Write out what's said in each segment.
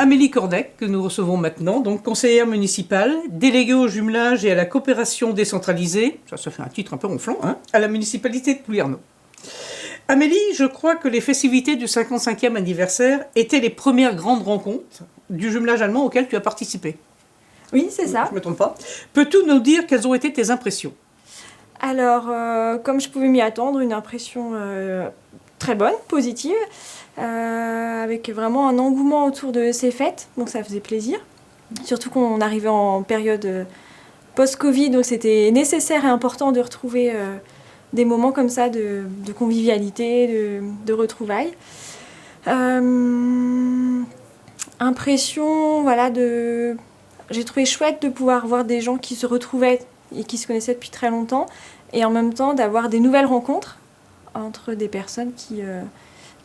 Amélie Cornec, que nous recevons maintenant, donc conseillère municipale, déléguée au jumelage et à la coopération décentralisée, ça fait un titre un peu ronflant, hein, à la municipalité de Plouguerneau. Amélie, je crois que les festivités du 55e anniversaire étaient les premières grandes rencontres du jumelage allemand auquel tu as participé. Oui, c'est ça. Je ne me trompe pas. Peux-tu nous dire quelles ont été tes impressions? Alors, comme je pouvais m'y attendre, une impression très bonne, positive, avec vraiment un engouement autour de ces fêtes, donc ça faisait plaisir. Surtout qu'on arrivait en période post-Covid, donc c'était nécessaire et important de retrouver des moments comme ça de convivialité, de retrouvailles. Impression, voilà, j'ai trouvé chouette de pouvoir voir des gens qui se retrouvaient et qui se connaissaient depuis très longtemps, et en même temps d'avoir des nouvelles rencontres entre des personnes qui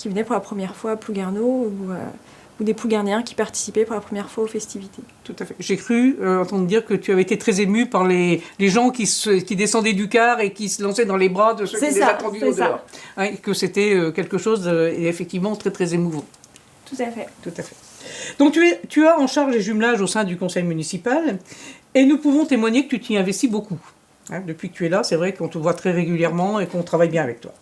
venaient pour la première fois à Plouguerneau ou des Plouguernéens qui participaient pour la première fois aux festivités. Tout à fait. J'ai cru entendre dire que tu avais été très émue par les gens qui descendaient du car et qui se lançaient dans les bras de ceux qui les attendaient au dehors. Hein, et que c'était quelque chose effectivement très très émouvant. Tout à fait. Tout à fait. Donc tu as en charge les jumelages au sein du conseil municipal et nous pouvons témoigner que tu t'y investis beaucoup. Hein, depuis que tu es là, c'est vrai qu'on te voit très régulièrement et qu'on travaille bien avec toi.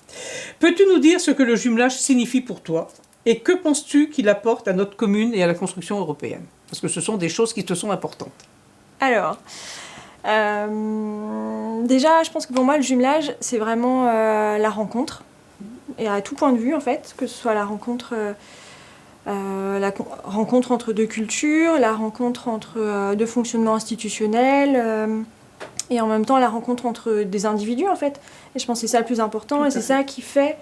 Peux-tu nous dire ce que le jumelage signifie pour toi et que penses-tu qu'il apporte à notre commune et à la construction européenne? Parce que ce sont des choses qui te sont importantes. Alors, déjà, je pense que pour moi, le jumelage, c'est vraiment la rencontre. Et à tout point de vue, en fait, que ce soit la rencontre entre deux cultures, la rencontre entre deux fonctionnements institutionnels, et en même temps la rencontre entre des individus, en fait. Et je pense que c'est ça le plus important, et c'est ça qui fait,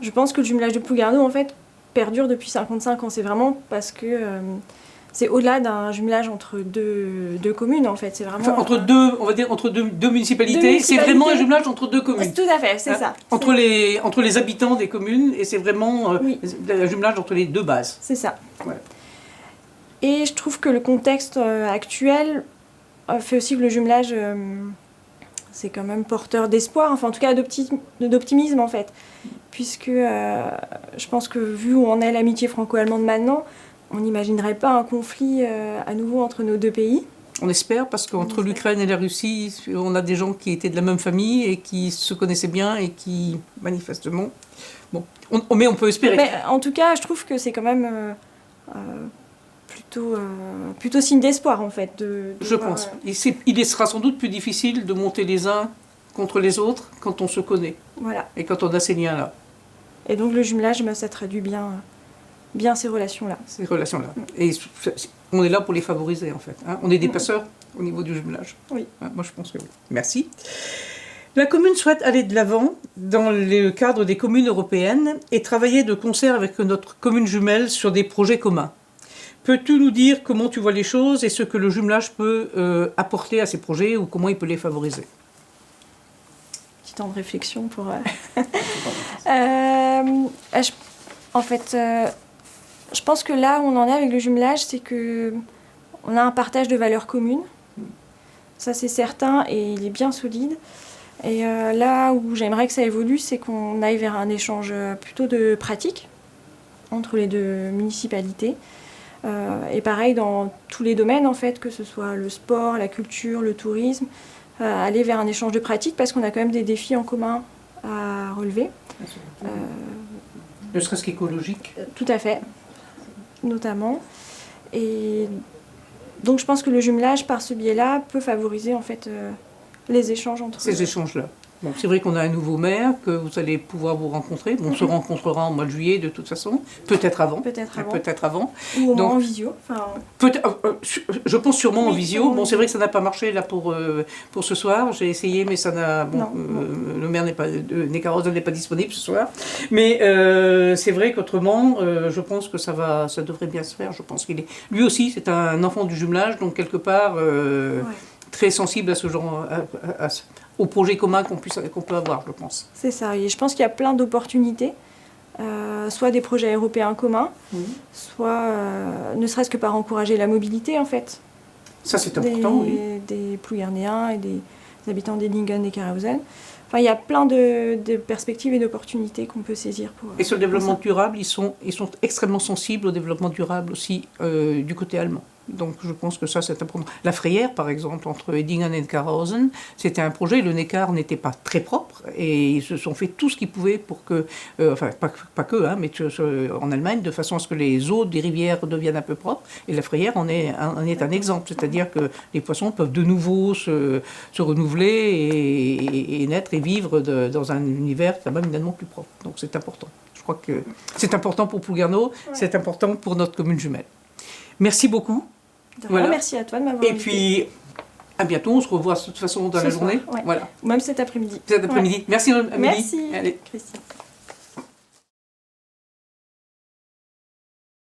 je pense que le jumelage de Plouguerneau, en fait, perdure depuis 55 ans. C'est vraiment parce que c'est au-delà d'un jumelage entre deux communes, en fait. C'est vraiment entre deux municipalités. C'est vraiment un jumelage entre deux communes. Tout à fait, c'est ça. Entre les habitants des communes, et c'est vraiment un jumelage entre les deux bases. C'est ça. Ouais. Et je trouve que le contexte actuel fait aussi que le jumelage, c'est quand même porteur d'espoir, enfin en tout cas d'optimisme en fait. Puisque je pense que vu où en est l'amitié franco-allemande maintenant, on n'imaginerait pas un conflit à nouveau entre nos deux pays. On espère, parce qu'entre l'Ukraine et la Russie, on a des gens qui étaient de la même famille et qui se connaissaient bien et qui, manifestement... Bon, mais on peut espérer. Mais, en tout cas, je trouve que c'est quand même plutôt signe d'espoir, en fait. Je pense. Il sera sans doute plus difficile de monter les uns contre les autres quand on se connaît. Voilà. Et quand on a ces liens-là. Et donc le jumelage, ça traduit bien ces relations-là. Ces relations-là. Et on est là pour les favoriser, en fait. Hein. On est des passeurs au niveau du jumelage. Oui. Hein, moi, je pense que oui. Merci. La commune souhaite aller de l'avant dans le cadre des communes européennes et travailler de concert avec notre commune jumelle sur des projets communs. Peux-tu nous dire comment tu vois les choses et ce que le jumelage peut apporter à ces projets ou comment il peut les favoriser? Petit temps de réflexion pour... En fait, je pense que là où on en est avec le jumelage, c'est qu'on a un partage de valeurs communes. Ça, c'est certain, et il est bien solide. Et là où j'aimerais que ça évolue, c'est qu'on aille vers un échange plutôt de pratiques entre les deux municipalités. Et pareil dans tous les domaines, en fait, que ce soit le sport, la culture, le tourisme, aller vers un échange de pratiques parce qu'on a quand même des défis en commun à relever. Ne serait-ce qu'écologique. Tout à fait, notamment. Et donc je pense que le jumelage, par ce biais-là, peut favoriser en fait les échanges entre... Ces échanges-là. Bon, c'est vrai qu'on a un nouveau maire, que vous allez pouvoir vous rencontrer. On se rencontrera en mois de juillet de toute façon, peut-être avant. Peut-être avant. Ou au moins en visio. Je pense sûrement en visio. Bon, c'est vrai que ça n'a pas marché là pour ce soir. J'ai essayé, mais ça n'a... Bon, le maire Nécarose n'est pas disponible ce soir. Mais c'est vrai qu'autrement, je pense que ça devrait bien se faire. Je pense qu'il est... Lui aussi, c'est un enfant du jumelage, donc quelque part très sensible à ce genre... au projet commun qu'on peut avoir, je pense. C'est ça, et je pense qu'il y a plein d'opportunités, soit des projets européens communs, soit ne serait-ce que par encourager la mobilité, en fait. Ça, c'est important, oui. Des Plouguernéens et habitants d'Edingen et Karhausen. Enfin, il y a plein de perspectives et d'opportunités qu'on peut saisir. Et sur le développement durable, ils sont extrêmement sensibles au développement durable aussi du côté allemand. Donc je pense que ça c'est important. La Frayère par exemple, entre Edingen et Karhausen, c'était un projet, le Neckar n'était pas très propre et ils se sont fait tout ce qu'ils pouvaient pour que, enfin pas que, hein, mais en Allemagne, de façon à ce que les eaux des rivières deviennent un peu propres. Et la Frayère en est un exemple, c'est-à-dire que les poissons peuvent de nouveau se renouveler et naître et vivre dans un univers quand même évidemment plus propre. Donc c'est important. Je crois que c'est important pour Plouguerneau, c'est important pour notre commune jumelle. Merci beaucoup. Voilà. Merci à toi de m'avoir invité. Et puis, à bientôt. On se revoit de toute façon dans la journée. Ouais. Voilà. Même cet après-midi. Cet après-midi. Ouais. Merci, Amélie. Merci, Allez. Christian.